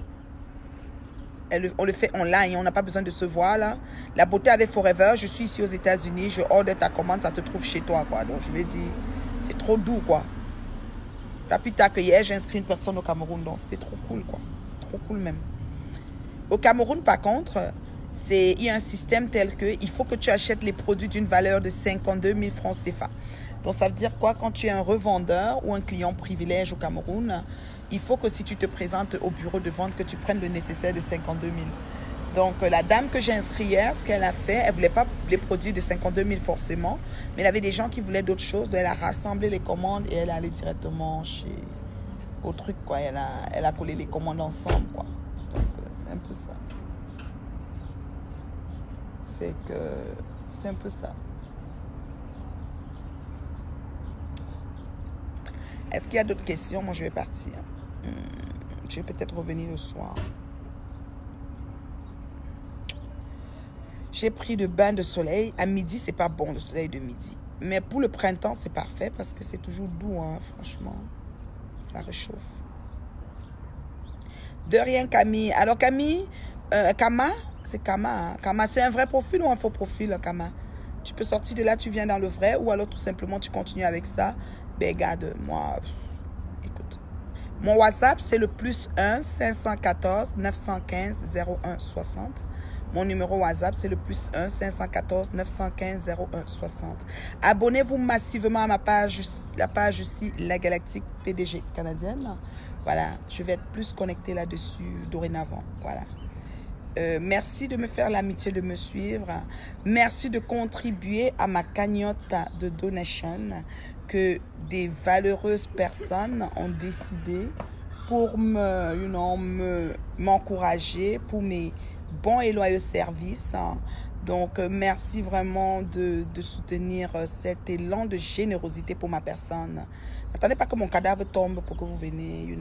On le fait online, on n'a pas besoin de se voir là. La beauté avec Forever, je suis ici aux États-Unis, je ordre ta commande, ça te trouve chez toi, quoi. Donc je vais dire, c'est trop doux, quoi. Plus tard que hier, j'ai inscrit une personne au Cameroun. Donc, c'était trop cool, quoi. C'est trop cool, même. Au Cameroun, par contre, il y a un système tel que il faut que tu achètes les produits d'une valeur de 52 000 francs CFA. Donc, ça veut dire quoi? Quand tu es un revendeur ou un client privilège au Cameroun, il faut que si tu te présentes au bureau de vente, que tu prennes le nécessaire de 52 000. Donc, la dame que j'ai inscrite hier, ce qu'elle a fait, elle ne voulait pas les produits de 52 000 forcément, mais il y avait des gens qui voulaient d'autres choses. Donc, elle a rassemblé les commandes et elle est allée directement au truc, quoi. Elle a collé les commandes ensemble, quoi. Donc, c'est un peu ça. Fait que c'est un peu ça. Est-ce qu'il y a d'autres questions? Moi, je vais partir. Je vais peut-être revenir le soir. J'ai pris de bain de soleil. À midi, c'est pas bon, le soleil de midi. Mais pour le printemps, c'est parfait parce que c'est toujours doux, hein, franchement. Ça réchauffe. De rien, Camille. Alors, Camille, Kama, c'est Kama. Hein? Kama, c'est un vrai profil ou un faux profil, Kama? Tu peux sortir de là, tu viens dans le vrai, ou alors tout simplement, tu continues avec ça. Ben, regarde, moi, écoute. Mon WhatsApp, c'est le +1 514 915 01 60. Mon numéro WhatsApp, c'est le +1 514 915 01 60. Abonnez-vous massivement à ma page, la page ici, La Galactique PDG canadienne. Voilà, je vais être plus connectée là-dessus dorénavant. Voilà. Merci de me faire l'amitié de me suivre. Merci de contribuer à ma cagnotte de donation que des valeureuses personnes ont décidé pour m'encourager, pour mes bons et loyaux services. Donc, merci vraiment de soutenir cet élan de générosité pour ma personne. N'attendez pas que mon cadavre tombe pour que vous venez,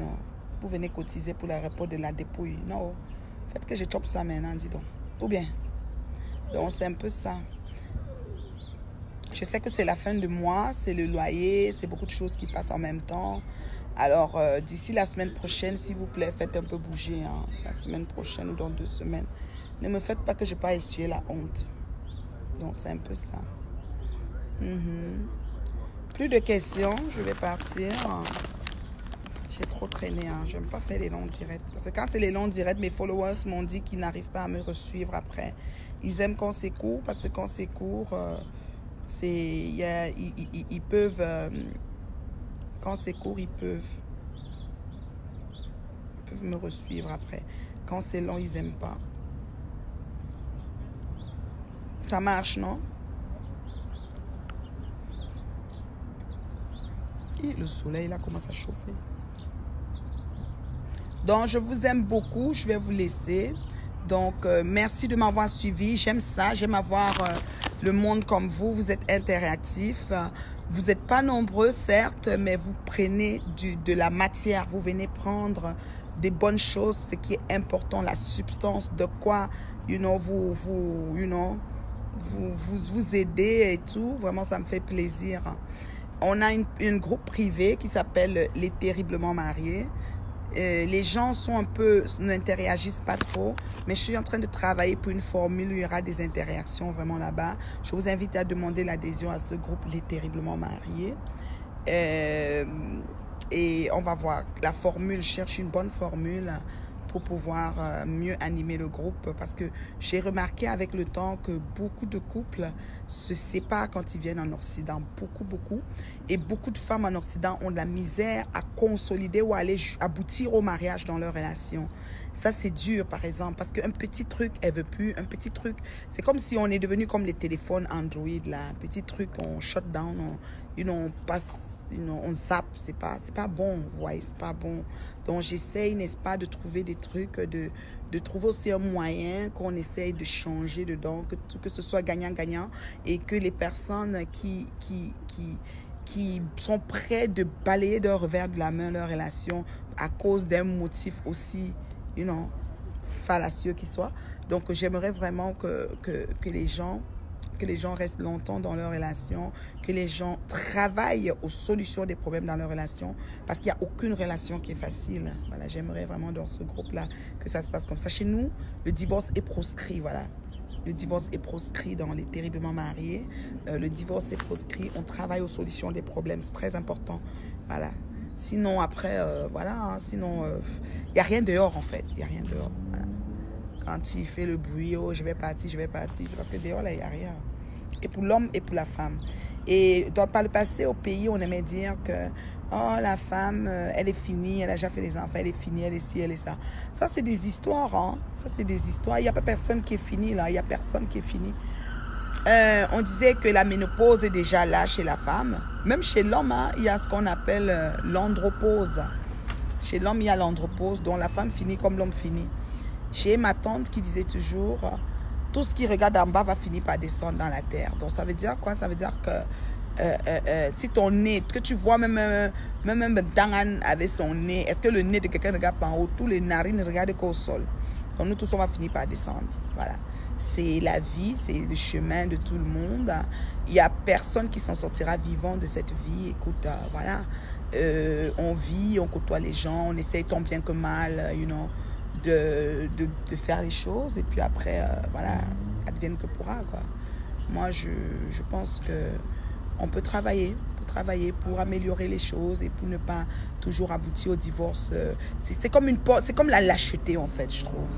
vous venez cotiser pour le repos de la dépouille. Non, faites que je chope ça maintenant, dis donc. Ou bien. Donc, c'est un peu ça. Je sais que c'est la fin de mois, c'est le loyer, c'est beaucoup de choses qui passent en même temps. Alors, d'ici la semaine prochaine, s'il vous plaît, faites un peu bouger. Hein, la semaine prochaine ou dans 2 semaines. Ne me faites pas que je n'ai pas essuyé la honte. Donc, c'est un peu ça. Plus de questions, je vais partir. J'ai trop traîné. Hein. Je n'aime pas faire les longs directs. Parce que quand c'est les longs directs, mes followers m'ont dit qu'ils n'arrivent pas à me suivre après. Ils aiment quand c'est court, parce que quand c'est court, ils peuvent... quand c'est court, ils peuvent me resuivre après. Quand c'est long, ils n'aiment pas. Ça marche, non? Et le soleil, là, commence à chauffer. Donc, je vous aime beaucoup. Je vais vous laisser. Donc, merci de m'avoir suivi. J'aime ça. J'aime avoir le monde comme vous. Vous êtes interactifs. Vous n'êtes pas nombreux, certes, mais vous prenez de la matière. Vous venez prendre des bonnes choses, ce qui est important, la substance, de quoi, vous aider et tout. Vraiment, ça me fait plaisir. On a une groupe privé qui s'appelle Les Terriblement Mariés. Les gens sont un peu, n'interagissent pas trop, mais je suis en train de travailler pour une formule où il y aura des interactions vraiment là-bas. Je vous invite à demander l'adhésion à ce groupe Les Terriblement Mariés. Et on va voir la formule, cherche une bonne formule pour pouvoir mieux animer le groupe, parce que j'ai remarqué avec le temps que beaucoup de couples se séparent quand ils viennent en Occident, beaucoup, et beaucoup de femmes en Occident ont de la misère à consolider ou à aller aboutir au mariage dans leur relation. Ça, c'est dur, par exemple, parce qu'un petit truc, elle veut plus, un petit truc, c'est comme si on est devenu comme les téléphones Android, là, un petit truc, on shut down, on passe... on zappe, c'est pas bon, vous voyez, c'est pas bon. Donc j'essaye, n'est-ce pas, de trouver des trucs, de trouver aussi un moyen qu'on essaye de changer dedans, que ce soit gagnant-gagnant, et que les personnes qui sont prêts de balayer d'un revers de la main leur relation à cause d'un motif aussi, fallacieux qui soit. Donc j'aimerais vraiment que les gens restent longtemps dans leur relation, que les gens travaillent aux solutions des problèmes dans leur relation, parce qu'il n'y a aucune relation qui est facile. Voilà, j'aimerais vraiment dans ce groupe-là que ça se passe comme ça. Chez nous, le divorce est proscrit, voilà. Le divorce est proscrit dans Les Terriblement Mariés. Le divorce est proscrit. On travaille aux solutions des problèmes. C'est très important. Voilà. Sinon, après, voilà, hein, sinon, il n'y a rien dehors, en fait. Il n'y a rien dehors. Voilà. Quand il fait le bruit, oh, je vais partir, c'est parce que dehors, là, il n'y a rien. Et pour l'homme et pour la femme. Et par le passé, au pays, on aimait dire que, oh, la femme, elle est finie, elle a déjà fait des enfants, elle est finie, elle est ci, elle est ça. Ça, c'est des histoires, hein. Ça, c'est des histoires. Il n'y a pas personne qui est fini, là. Il n'y a personne qui est fini. On disait que la ménopause est déjà là chez la femme. Même chez l'homme, hein, il y a ce qu'on appelle l'andropause. Chez l'homme, il y a l'andropause, dont la femme finit comme l'homme finit. Chez ma tante qui disait toujours, tout ce qui regarde en bas va finir par descendre dans la terre. Donc ça veut dire quoi? Ça veut dire que si ton nez, que tu vois même Dangan avec son nez, est-ce que le nez de quelqu'un regarde pas en haut? Tous les narines ne regardent qu'au sol. Donc nous tous, on va finir par descendre. Voilà. C'est la vie, c'est le chemin de tout le monde. Il n'y a personne qui s'en sortira vivant de cette vie. Écoute, voilà, on vit, on côtoie les gens, on essaye tant bien que mal, you know, de faire les choses. Et puis après, voilà, advienne que pourra, quoi. Moi, je pense qu'on peut travailler pour améliorer les choses et pour ne pas toujours aboutir au divorce. C'est comme la lâcheté, en fait, je trouve.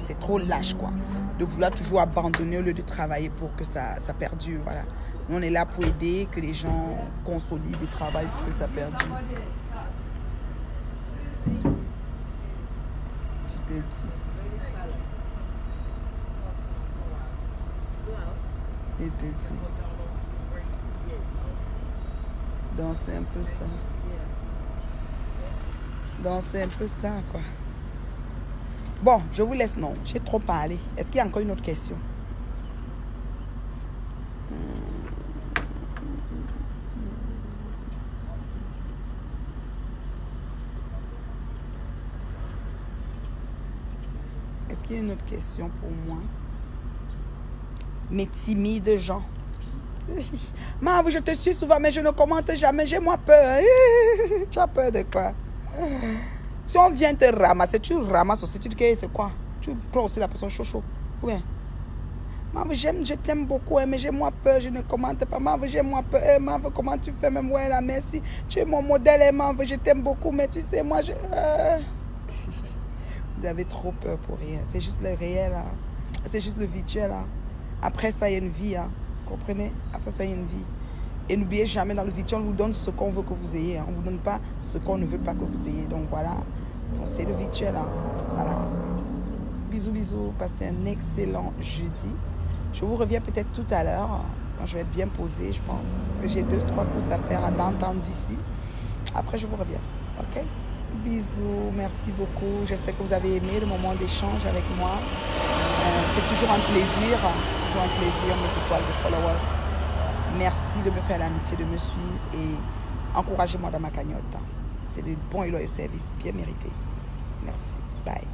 C'est trop lâche, quoi, de vouloir toujours abandonner au lieu de travailler pour que ça perdure, voilà. Nous, on est là pour aider, que les gens consolident et travaillent pour que ça perdure. Je t'ai dit. Je t'ai dit. Donc, c'est un peu ça. Donc, c'est un peu ça, quoi. Bon, je vous laisse, non. J'ai trop parlé. Est-ce qu'il y a encore une autre question? Est-ce qu'il y a une autre question pour moi? Mes timides gens. Maman, je te suis souvent, mais je ne commente jamais. J'ai moi peur. Tu as peur de quoi? Si on vient te ramasser, tu ramasses aussi. Tu dis que c'est quoi? Tu prends aussi la personne chaud. Oui. Maman, je t'aime beaucoup, mais j'ai moi peur. Je ne commente pas. Maman, j'ai moi peur. Maman, comment tu fais? Même ouais, là, merci. Tu es mon modèle. Maman, je t'aime beaucoup, mais tu sais, moi, Vous avez trop peur pour rien. C'est juste le réel. Hein. C'est juste le virtuel. Hein. Après ça, il y a une vie. Hein. Vous comprenez? Après ça, il y a une vie. Et n'oubliez jamais, dans le virtuel, on vous donne ce qu'on veut que vous ayez. Hein. On ne vous donne pas ce qu'on ne veut pas que vous ayez. Donc voilà. Donc c'est le virtuel. Hein. Voilà. Bisous, bisous. Passez un excellent jeudi. Je vous reviens peut-être tout à l'heure. Quand je vais être bien posée, je pense. Parce que j'ai 2-3 courses à faire à downtown d'ici. Après, je vous reviens. OK? Bisous. Merci beaucoup. J'espère que vous avez aimé le moment d'échange avec moi. C'est toujours un plaisir. C'est toujours un plaisir, mes étoiles de followers. Merci de me faire l'amitié de me suivre et encouragez-moi dans ma cagnotte. C'est des bons et loyaux services bien mérités. Merci. Bye.